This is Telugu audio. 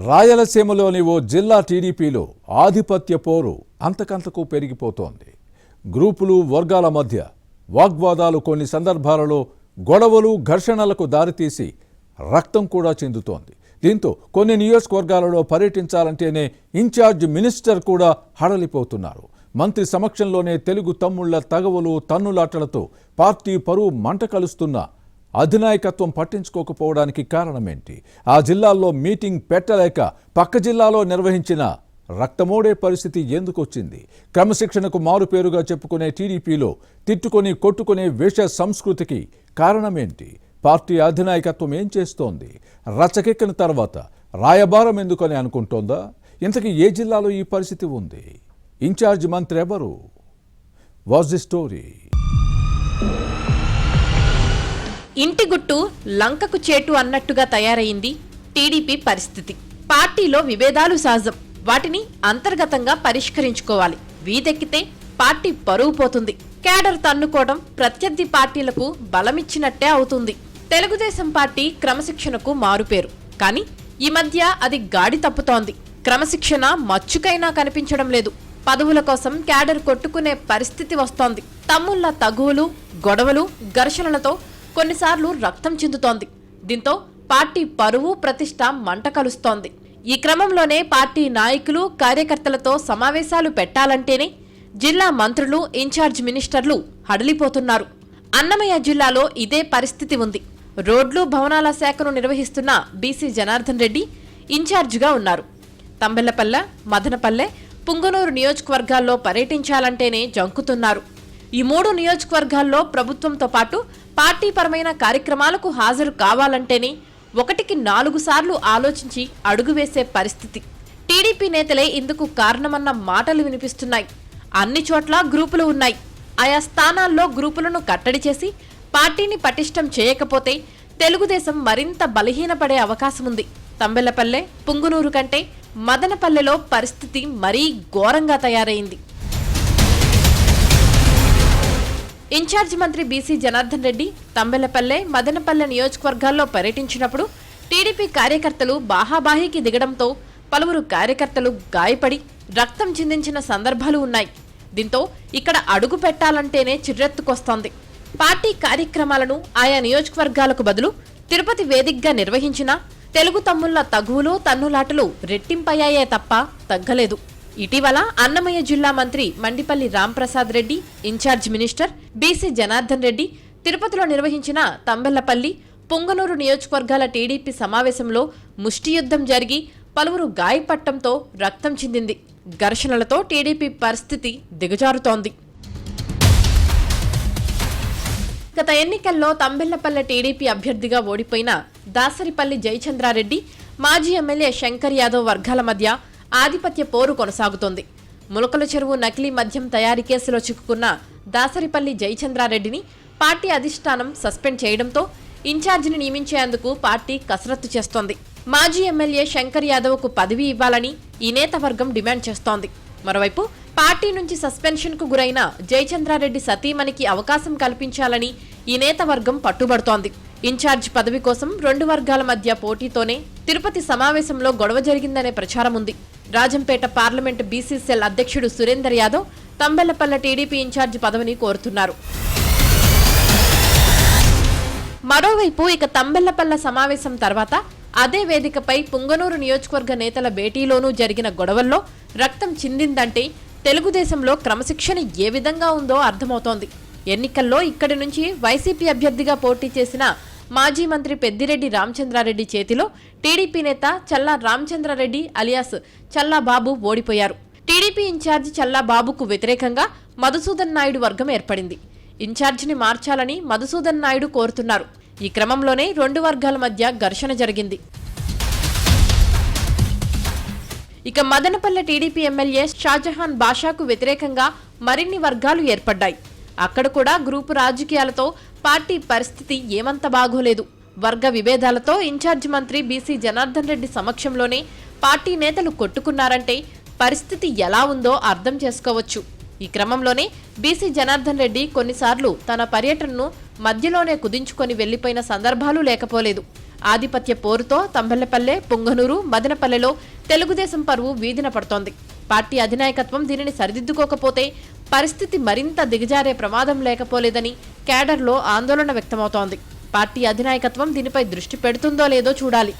రాయలసీమలోని ఓ జిల్లా టీడీపీలో ఆధిపత్య పోరు అంతకంతకు పెరిగిపోతోంది. గ్రూపులు వర్గాల మధ్య వాగ్వాదాలు కొన్ని సందర్భాలలో గొడవలు ఘర్షణలకు దారితీసి రక్తం కూడా చెందుతోంది. దీంతో కొన్ని నియోజకవర్గాలలో పర్యటించాలంటేనే ఇన్ఛార్జ్ మినిస్టర్ కూడా హడలిపోతున్నారు. మంత్రి సమక్షంలోనే తెలుగు తమ్ముళ్ల తగవులు తన్నులాటలతో పార్టీ పరువు మంట కలుస్తున్న అధినాయకత్వం పట్టించుకోకపోవడానికి కారణమేంటి? ఆ జిల్లాల్లో మీటింగ్ పెట్టలేక పక్క జిల్లాలో నిర్వహించిన రక్తమోడే పరిస్థితి ఎందుకొచ్చింది? క్రమశిక్షణకు మారుపేరుగా చెప్పుకునే టీడీపీలో తిట్టుకొని కొట్టుకునే వేష సంస్కృతికి కారణమేంటి? పార్టీ అధినాయకత్వం ఏం చేస్తోంది? రచ్చకెక్కిన తర్వాత రాయబారం ఎందుకని అనుకుంటోందా? ఇంతకీ ఏ జిల్లాలో ఈ పరిస్థితి ఉంది? ఇన్ఛార్జ్ మంత్రి ఎవరు? Was the story? ఇంటి గుట్టు లంకకు చేటు అన్నట్టుగా తయారైంది టీడీపీ పరిస్థితి. పార్టీలో విభేదాలు సహజం, వాటిని అంతర్గతంగా పరిష్కరించుకోవాలి. వీధెక్కితే పార్టీ పరువు పోతుంది. కేడర్ తన్నుకోవడం ప్రత్యర్థి పార్టీలకు బలమిచ్చినట్టే అవుతుంది. తెలుగుదేశం పార్టీ క్రమశిక్షణకు మారుపేరు, కానీ ఈ మధ్య అది గాడి తప్పుతోంది. క్రమశిక్షణ మచ్చుకైనా కనిపించడం లేదు. పదవుల కోసం కేడర్ కొట్టుకునే పరిస్థితి వస్తోంది. తమ్ముళ్ల తగువులు, గొడవలు, ఘర్షణలతో కొన్నిసార్లు రక్తం చిందుతోంది. దీంతో పార్టీ పరువు ప్రతిష్ట మంట కలుస్తోంది. ఈ క్రమంలోనే పార్టీ నాయకులు కార్యకర్తలతో సమావేశాలు పెట్టాలంటేనే జిల్లా మంత్రులు ఇన్ఛార్జ్ మినిస్టర్లు హడలిపోతున్నారు. అన్నమయ్య జిల్లాలో ఇదే పరిస్థితి ఉంది. రోడ్లు భవనాల శాఖను నిర్వహిస్తున్న బీసీ జనార్దన్ రెడ్డి ఇన్ఛార్జిగా ఉన్నారు. తంబెల్లపల్లె, మదనపల్లె, పుంగనూరు నియోజకవర్గాల్లో పర్యటించాలంటేనే జంకుతున్నారు. ఈ 3 నియోజకవర్గాల్లో ప్రభుత్వంతో పాటు పార్టీపరమైన కార్యక్రమాలకు హాజరు కావాలంటేనే 1కి 4 సార్లు ఆలోచించి అడుగు వేసే పరిస్థితి. టీడీపీ నేతలే ఇందుకు కారణమన్న మాటలు వినిపిస్తున్నాయి. అన్ని చోట్ల గ్రూపులు ఉన్నాయి. ఆయా స్థానాల్లో గ్రూపులను కట్టడి చేసి పార్టీని పటిష్టం చేయకపోతే తెలుగుదేశం మరింత బలహీనపడే అవకాశముంది. తంబెల్లపల్లె, పుంగునూరు కంటే మదనపల్లెలో పరిస్థితి మరీ ఘోరంగా తయారైంది. ఇన్ఛార్జ్ మంత్రి బీసీ జనార్దన్ రెడ్డి తంబెల్లపల్లె, మదనపల్లె నియోజకవర్గాల్లో పర్యటించినప్పుడు టీడీపీ కార్యకర్తలు బాహాబాహీకి దిగడంతో పలువురు కార్యకర్తలు గాయపడి రక్తం చిందించిన సందర్భాలు ఉన్నాయి. దీంతో ఇక్కడ అడుగు పెట్టాలంటేనే చిర్రెత్తుకొస్తోంది. పార్టీ కార్యక్రమాలను ఆయా నియోజకవర్గాలకు బదులు తిరుపతి వేదికగా నిర్వహించినా తెలుగు తమ్ముళ్ల తగువులు తన్నులాటలు రెట్టింపయ్యాయే తప్ప తగ్గలేదు. ఇటీవల అన్నమయ్య జిల్లా మంత్రి Mandipalli Ramprasad Reddy, in-charge minister B C Janardhan Reddy తిరుపతిలో నిర్వహించిన తంబెల్లపల్లి, పుంగనూరు నియోజకవర్గాల టీడీపీ సమావేశంలో ముష్టియుద్ధం జరిగి పలువురు గాయపట్టంతో రక్తం చిందింది. ఘర్షణలతో టీడీపీ పరిస్థితి దిగజారుతోంది. గత ఎన్నికల్లో తంబెల్లపల్లె టీడీపీ అభ్యర్థిగా ఓడిపోయిన దాసరిపల్లి జయచంద్రారెడ్డి, మాజీ ఎమ్మెల్యే శంకర్ యాదవ్ వర్గాల మధ్య ఆధిపత్య పోరు కొనసాగుతోంది. ములకల చెరువు నకిలీ మద్యం తయారీ కేసులో చిక్కుకున్న దాసరిపల్లి జయచంద్రారెడ్డిని పార్టీ అధిష్టానం సస్పెండ్ చేయడంతో ఇన్ఛార్జిని నియమించేందుకు పార్టీ కసరత్తు చేస్తోంది. మాజీ ఎమ్మెల్యే శంకర్ యాదవ్కు పదవి ఇవ్వాలని ఈ నేత వర్గం డిమాండ్ చేస్తోంది. మరోవైపు పార్టీ నుంచి సస్పెన్షన్కు గురైన జయచంద్రారెడ్డి సతీమణికి అవకాశం కల్పించాలని ఈ నేత వర్గం పట్టుబడుతోంది. ఇన్ఛార్జ్ పదవి కోసం 2 వర్గాల మధ్య పోటీతోనే తిరుపతి సమావేశంలో గొడవ జరిగిందనే ప్రచారం ఉంది. రాజంపేట పార్లమెంటు బీసీ సెల్ అధ్యక్షుడు సురేందర్ యాదవ్ తంబెల్లపల్లె టీడీపీ ఇన్ఛార్జ్ పదవిని కోరుతున్నారు. మరోవైపు ఇక తంబెల్లపల్లె సమావేశం తర్వాత అదే వేదికపై పుంగనూరు నియోజకవర్గ నేతల భేటీలోనూ జరిగిన గొడవల్లో రక్తం చిందిందంటే తెలుగుదేశంలో క్రమశిక్షణ ఏ విధంగా ఉందో అర్థమవుతోంది. ఎన్నికల్లో ఇక్కడి నుంచి వైసీపీ అభ్యర్థిగా పోటీ చేసిన మాజీ మంత్రి పెద్దిరెడ్డి రామచంద్రారెడ్డి చేతిలో టీడీపీ నేత చల్లా రామచంద్రారెడ్డి అలియాస్ చల్లాబాబు ఓడిపోయారు. టీడీపీ ఇన్ఛార్జి చల్లాబాబుకు వ్యతిరేకంగా మధుసూదన్ నాయుడు వర్గం ఏర్పడింది. ఇన్ఛార్జిని మార్చాలని మధుసూదన్ నాయుడు కోరుతున్నారు. ఈ క్రమంలోనే 2 వర్గాల మధ్య ఘర్షణ జరిగింది. ఇక మదనపల్లె టీడీపీ ఎమ్మెల్యే షాజహాన్ బాషాకు వ్యతిరేకంగా మరిన్ని వర్గాలు ఏర్పడ్డాయి. అక్కడ కూడా గ్రూపు రాజకీయాలతో పార్టీ పరిస్థితి ఏమంత బాగోలేదు. వర్గ విభేదాలతో ఇన్ఛార్జ్ మంత్రి బీసీ జనార్దన్ రెడ్డి సమక్షంలోనే పార్టీ నేతలు కొట్టుకున్నారంటే పరిస్థితి ఎలా ఉందో అర్థం చేసుకోవచ్చు. ఈ క్రమంలోనే బీసీ జనార్దన్ రెడ్డి కొన్నిసార్లు తన పర్యటనను మధ్యలోనే కుదించుకొని వెళ్లిపోయిన సందర్భాలు లేకపోలేదు. ఆధిపత్య పోరుతో తంబెల్లపల్లె, పుంగనూరు, మదనపల్లెలో తెలుగుదేశం పరువు వీధిన పడుతోంది. పార్టీ అధినాయకత్వం దీనిని సరిదిద్దుకోకపోతే పరిస్థితి మరింత దిగజారే ప్రమాదం లేకపోలేదని కేడర్లో ఆందోళన వ్యక్తమవుతోంది. పార్టీ అధినాయకత్వం దీనిపై దృష్టి పెడుతుందో లేదో చూడాలి.